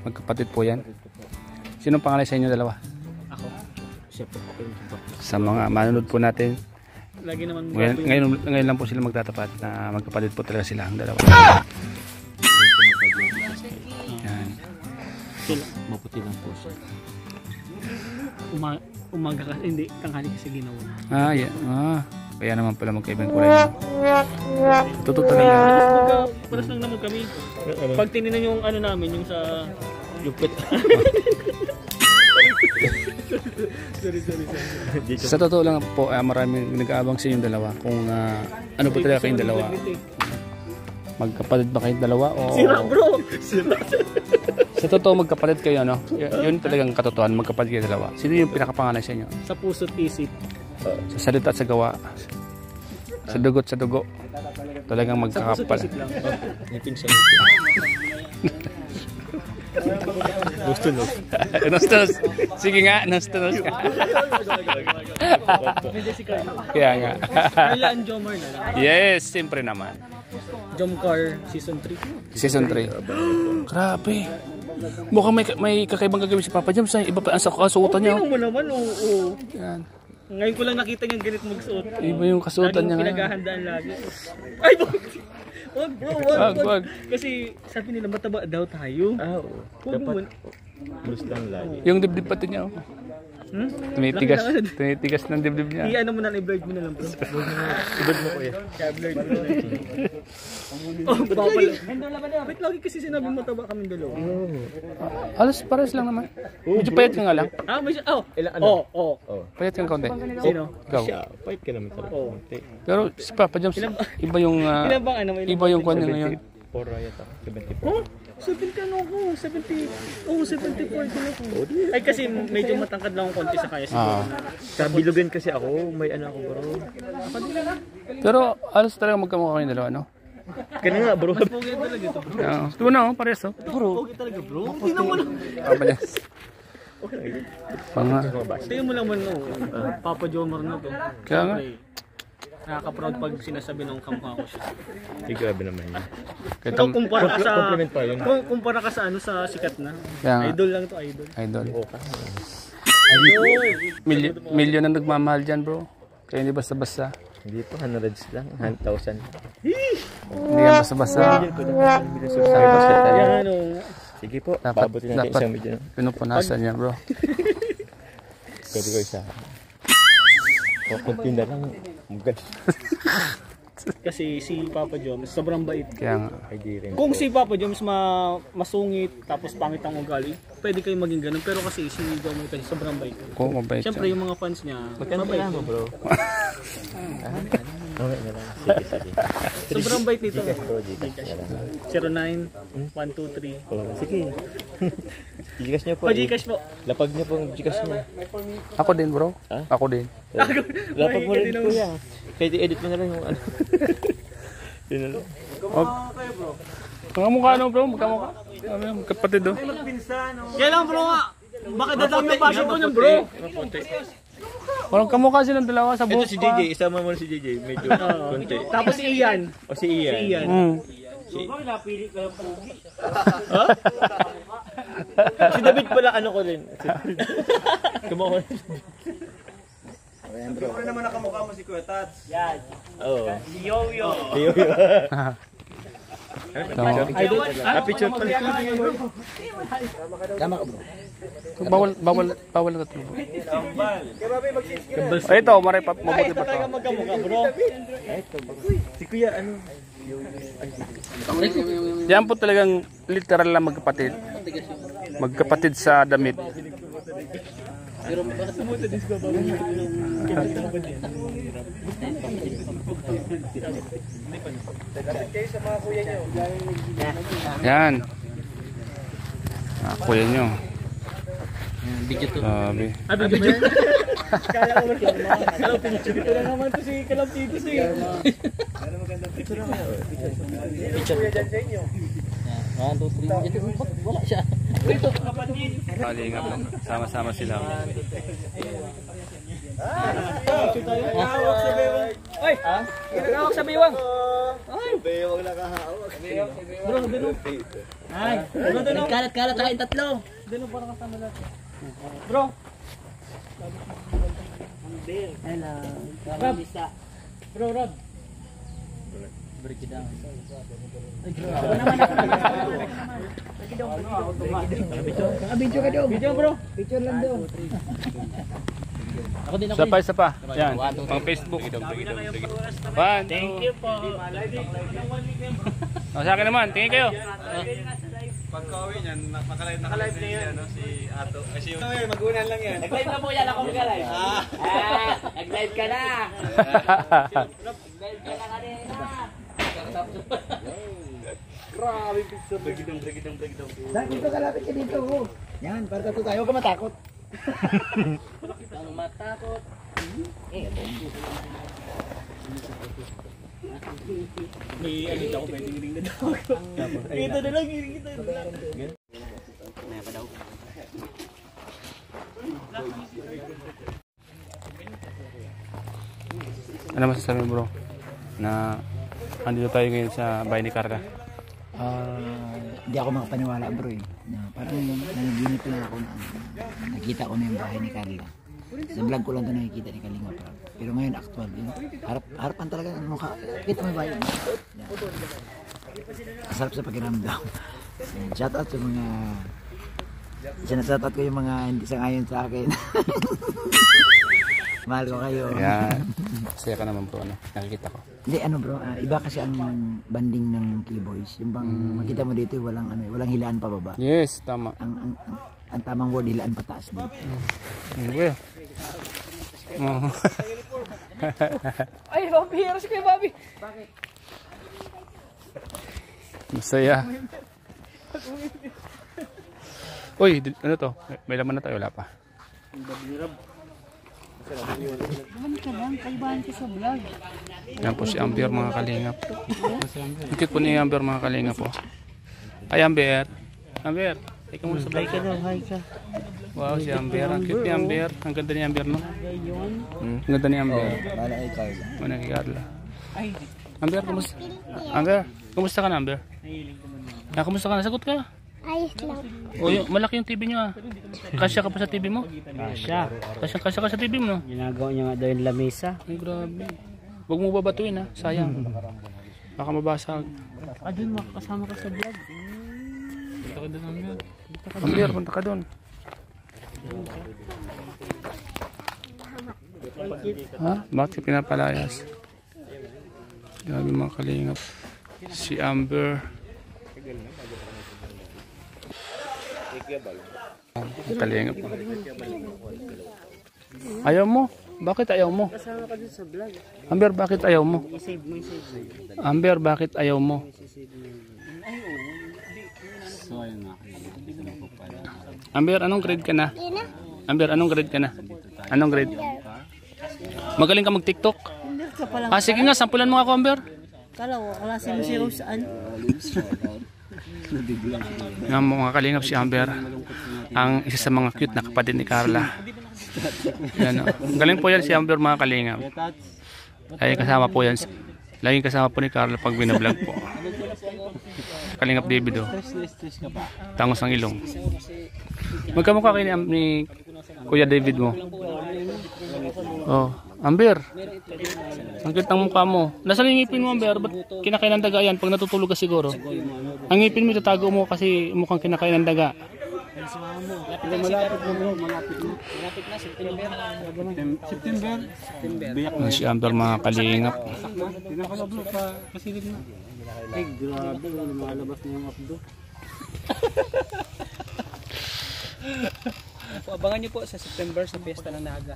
Magkapatid po yan. Sino pangalan sa inyo dalawa? Ako. Siya po. Sa mga manonood po natin. Lagi naman Ngayon lang po sila magtatapat na magkapatid po talaga sila ang dalawa. Yan. Sila. Maputi lang po siya. Umaga kasi, hindi, tanghali kasi ginawa. Yeah. Kaya naman pala magkaibang kulay niya. Totoo talaga. Paras lang naman kami. Pag tininan yung ano namin, yung sa lupit. sorry. Sa totoo lang po, maraming nag-aabang sa inyong dalawa kung ano po talaga kayong dalawa. Magkapatid ba kayong dalawa? O... Sira bro! Sira. Sa totoo magkapatid kayo, no? Yun talagang katotohanan, magkapatid kayo dalawa. Sino yung pinakapanganay sa inyo? Sa puso't isip. Sa salita at sa gawa. Sa dugo't sa dugo. Talagang magkakapal. Sa puso't isip lang. Ngipin sa ngipin. Nos. Sige nga, nos. Kaya nga. Kailan Jomar na lang? Yes, siyempre naman. Jomcar Season 3. Season 3. Grabe. Mukhang may kakaibang gagawin si Papa Jam. Iba pa ang kasuotan niya. Okay mo naman, oo. Yan. Ngayon ko lang nakita niyang ganit magsuot. Iba yung kasuotan niya ngayon. Pinaghahandaan lagi. Ay, wag. Kasi sabi nila mataba daw tayo. Dapat plus lang lagi. Yung dibdib pati niya. Tumitigas ng dibdib niya. Iyan mo na, i-blurred mo na lang bro. Ibad mo kuya. Kaya blurred mo na. Ba't lagi kasi sinabi mataba kami dalawa? Alas pares lang naman. Medyo payat ka nga lang. May siya. Ilan ano? Payat kang kaunti. Sino? Ikaw. Siya, fight ka naman talaga. Pero si Papa Jam, iba yung iba yung kwan niya ngayon. 74 yata. 74. Oh, 70 ano ako, 70. Oh, 74 din ako. Ay kasi medyo matangkad lang ang konti sa kaya siguro. Sa bilugan kasi ako, may ano ako bro. Pero alas talaga magkamukha kayong dalawa, no? Kaya nga bro. Mas pogi talaga ito bro. Ito na, pares oh. Bro, pogi talaga bro. Tingnan mo lang. Papa Jam. Tingnan mo lang man no. Papa Jomar na to. Kaya nga. Nakaka-proud pag sinasabi ng kamukha ko siya. Ay, grabe naman yun. Ito kumpara ka sa Compliment pa yun. Kumpara ka sa ano sa sikat na. Kaya nga. Idol lang to, idol. Idol. Idol. Milyon ang nagmamahal dyan, bro. Kaya hindi basta-basta. Hindi po, hundreds lang. 1,000. Hindi yan basta-basta. Yan ano. Sige po, pabutin natin isang medyo. Pinupunasan niya, bro. Pwede ko isa. O, kunti na lang. Kasi si Papa Joms sobrang bait. Kaya nga. Kung si Papa Joms masungit tapos pangit ang ugali, pwede kayo maging ganun. Pero kasi si Joms kasi sobrang bait. Kung mabait siya. Siyempre yung mga fans niya, mabait mo bro. Okay na lang. Sige. Sobrang bait nito. 09 123. Sige. Gcash niyo po. Pa-Gcash po. Lapag niyo po ang Gcash niyo. Ako din, bro. Ako din. Lapag mo rin po yan. Kaya i-edit mo na lang yung ano. Yun na lang. Magkamukha no, bro? Magkamukha. Magkapatid do. Kaya lang bro nga. Bakit dadami yung passion ko niyan bro? Walang kamukha silang dalawa sa buhok. Ito si JJ. Isama mo na si JJ. Medyo konti. Tapos si Ian. O si Ian. Si Ian. Si David pala ano ko rin. Kumukha. Hindi ko rin naman nakamukha mo si Kuya Tats. Yan. Oo. Yo-yo. Picture pala. Tama ka bro. Bawal na tatlo. Kambal. Ay, ito, mabuti pa to. Talaga magkamukha bro. Si Kuya ano? Yan po talagang literal na magkapatid. Magkapatid sa damit. Yan. Kuya nyo. Bigyan to. Sabi. Bigyan mo. Kala ko pinicture. Ito na naman to si Kalaptitos eh. Yan, 1, 2, 3. Wala siya. Kali nga po. Sama-sama sila. Ay! Ginagawak sa biwang! Bewang nakahawak. Bro, dito. Ay! Dito. Kalat-kalat tayong tatlo. Dito para kasama natin. Bro! Hello. Rob! Bro, Rob! Break it down. Video ka daw. Video bro. Picture lang daw. Ako din Isa pa. Yan, pang Facebook. Thank you po. Sa akin naman, tingin kayo. Pagka-uwi niyan, nakalive na yan, si Ato. Kasi yung mag-unan lang yan. Nag-live na po yan ako mag-live. Nag-live ka na. Nag-live ka na kanina. Grabe picture. Brigidong. Dito ka lapit ka dito. Oh. Yan, para tato tayo. Huwag ka matakot. Ang matakot. May ano daw, may ding na daw. Kita na lang, kita na lang. Ano masasabi mo bro? Na andito tayo ngayon sa bahay ni Carla. Hindi ako makapaniwala bro eh. Na parang nanaginip lang ako na nakita ko na yung bahay ni Carla. Sa vlog ko lang ito nakikita ni Kalinga pa. Pero ngayon actual. Harapan talaga ng mukha. Kita mo yung bahay. Masarap sa pakiramdam. Shout out sa mga... Sinashout out ko yung mga hindi sang-ayon sa akin. Mahal ko kayo. Yan. Masaya ka naman bro, ano? Nakikita ko. Hindi ano bro, iba kasi ang banding ng K-Boys. Yung bang makita mo dito walang ano, walang hilaan pababa. Yes, tama. Ang tamang word hilaan pataas dito. Okay. Oh. Ay, vampiro si Kuya Bobby. Masaya. Uy, ano to? May laman na tayo, wala pa. Yan po si Amber mga kalingap. Ang cute po ni Amber mga kalingap po. Hi Amber. Amber, hi ka muna sa vlog. Hi ka. Wow, si Amber. Ang cute ni Amber. Ang ganda ni Amber, no? Ang ganda ni Amber. Bala kay Carla. Mana kay Carla. Amber, kumusta? Amber, kumusta ka na Amber? Kumusta ka na? Sagot ka. Ayos lang. O, malaki yung TV nyo ah. Kasya ka pa sa TV mo? Kasya. Kasya ka sa TV mo, no? Ginagawa niya nga daw yung lamesa. Ay, grabe. Huwag mo babatuin ha, sayang. Baka mabasag. Doon makakasama ka sa vlog. Punta ka doon, Amber. Amber, punta ka doon. Ha? Bakit ka pinapalayas? Grabe mga kalingap. Si Amber. Kalingap. Ayaw mo? Bakit ayaw mo? Kasama ka dun sa vlog. Amber, bakit ayaw mo? I-save mo, i-save mo. Amber, bakit ayaw mo? Amber, anong grade ka na? Amber, anong grade ka na? Anong grade? Magaling ka mag-TikTok? Sige nga, sampulan mo ako, Amber. Kala ko, klase mo si Rose saan? Nga mga kalingap si Amber. Ang isa sa mga cute na kapatid ni Carla. Yan, galing po yan si Amber mga kalingap. Laging kasama po yan. Laging kasama po ni Carla pag binablog po. Kalingap David oh. Tangos ang ilong. Magkamukha kayo ni Kuya David mo. Oh, Amber. Ang cute ng mukha mo. Nasaan yung ngipin mo, Amber? Ba't kinakain ng daga yan pag natutulog ka siguro? Ang ngipin mo itatago mo kasi mukhang kinakain ng daga. September. Si Amber mga kalingap. Ay, grabe. Lumalabas na yung abdo. Abangan niyo po sa September sa Fiesta ng Naga.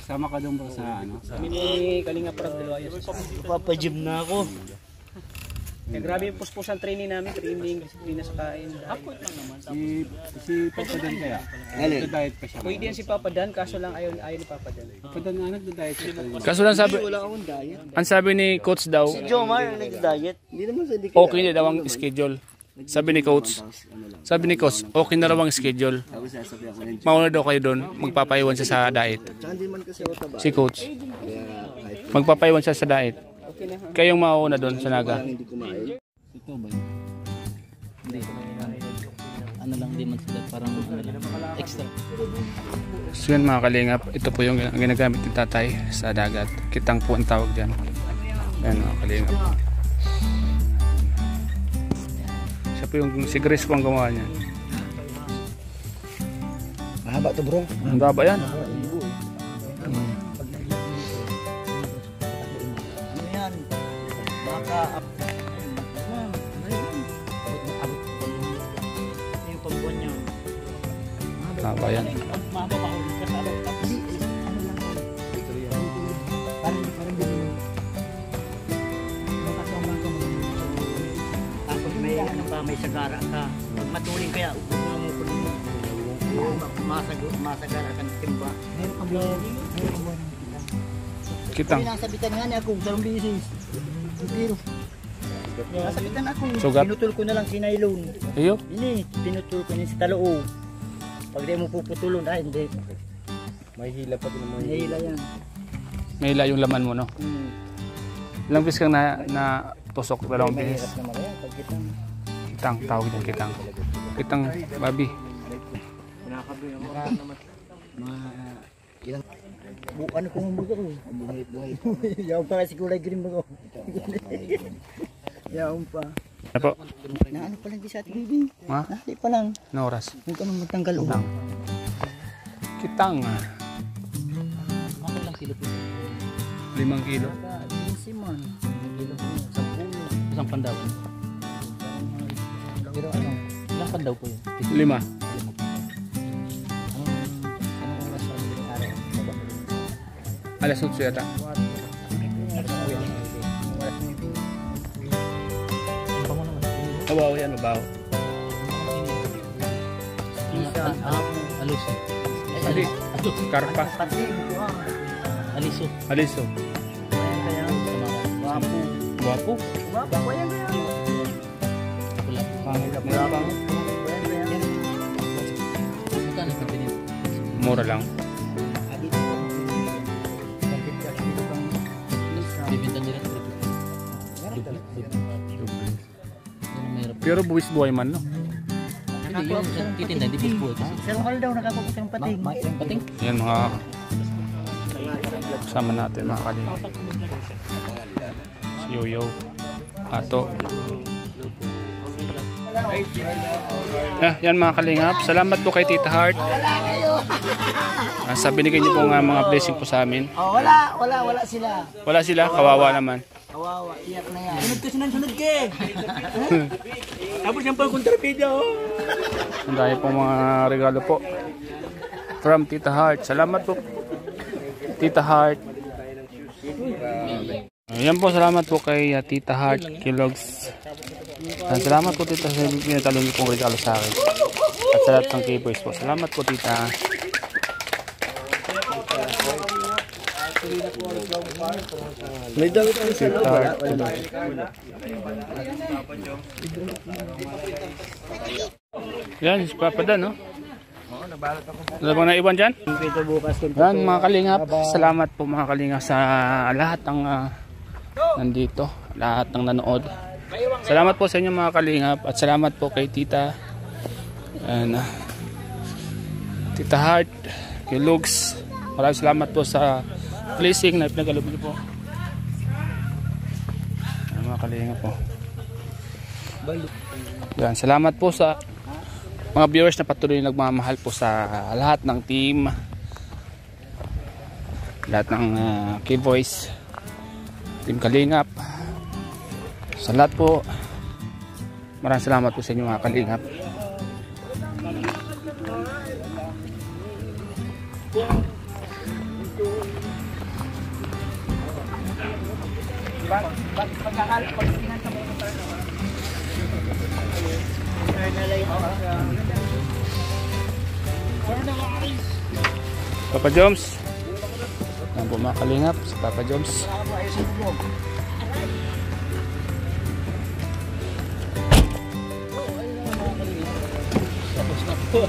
Sama ka doon ba sa ano? Kami ni Kalinga Prab Daloyos. Papajib na ako. Grabe yung puspusan training namin, training, disiplina sa kain. Upward lang naman. Si Papa Dan kaya? Nagda-diet pa siya. Pwede yan si Papa Dan, kaso lang ayaw ni Papa Dan. Papa Dan nga nagda-diet siya. Kaso lang sabi, ang sabi ni coach daw, Jomar nagda-diet. Hindi naman sa okay na daw ang schedule. Sabi ni coach, okay na raw ang schedule. Mauna daw kayo doon, magpapaiwan siya sa diet. Si coach. Magpapaiwan siya sa diet. Kayong mauuna doon sa Naga. Ito ba yun? Hindi. Ano lang din man sila, parang extra. So yan mga kalingap, ito po yung ginagamit ni tatay sa dagat. Kitang po ang tawag dyan. Yan mga kalingap. Siya po yung si Grace po ang gumawa niya. Mahaba to bro. Ang baba yan. Ano yan? Baka Yung pagbuwan niya. Baba yan. Mahaba pa ako kasi ano. Tapos may ano pa, may sagara ka. Pag matuling kaya, umulong mo. Masagara ka ng timba. Kitang. nasabitan nga niya ako sa bisis. Pero nasabitan ako. Sugat. Pinutol ko na lang si nylon. Iyo. Ini, pinutol ko niya si taloo. Pag di mo puputulon, ay hindi. May hila pa din naman. May hila yan. May ila yung laman mo, no? Ilang beses kang na tusok? Dalawang beses. Mahirap naman yan. Pag kitang Kitang, tawag niya kitang. Kitang, babi. ano ko mong bago ko? Buhay. Yaw pa kasi kulay green bago. Yaw pa. Ano po? Na ano pa lang di sa ating baby? Ha? Nahali pa lang. Ano oras? Huwag ka nang magtanggal o. Kitang. Ano lang kilo po? 5 kilo. Easy man. Kilo ko. 10. Isang pandawan. Pero ano? Ilang pandaw po yun? 5. Anong oras pa ng araw? Alas 8 yata. Mabaho yan, mabaho. Aliso. Hindi. Karpa. Aliso. Aliso. Wapo. Guwapo. Wapo. Wayan ba yan? Pula. Pangilap na lang. Wayan ba yan? Magkano ka pinit? Mura lang. Dito po. Dito pang Bibinta nila. Pero buwis buhay man, no? Hindi, yung titinda, hindi po kasi. Sir Mahal daw nakakapos ng pating. Pating? Yan mga kasama natin mga kalingap. Si Yoyo. Ato. Yan mga kalingap. Salamat po kay Tita Heart. Sa binigay niyo po nga mga blessing po sa amin. Oh, wala sila. Wala sila, kawawa naman. Kawawa, iyak na yan. Sunod ka sunod ka. Tapos yung pag-kontrabida oh. Ang dahil pong mga regalo po from Tita Heart. Salamat po Tita Heart. Ayan po, salamat po kay Tita Heart Kilogs. Salamat po Tita sa pinatalo niyo pong regalo sa akin. At sa lahat ng K-Boys po. Salamat po Tita. May damit ang isa. Tita Heart Kilogs. Yan, si Papa Dan, no? Ano bang naiwan dyan? Ito bukas kung Yan mga kalingap, salamat po mga kalingap sa lahat ng nandito, lahat ng nanood. Salamat po sa inyo mga kalingap at salamat po kay Tita Tita Heart, kay Lugs. Maraming salamat po sa blessing na pinagalob niyo po. Yan mga kalingap po. Yan, salamat po sa mga viewers na patuloy nagmamahal po sa lahat ng team, lahat ng K-Voice, Team Kalingap, sa lahat po. Maraming salamat po sa inyo mga Kalingap. Papa Joms. Yan po mga Kalingap, si Papa Joms. Tapos na po.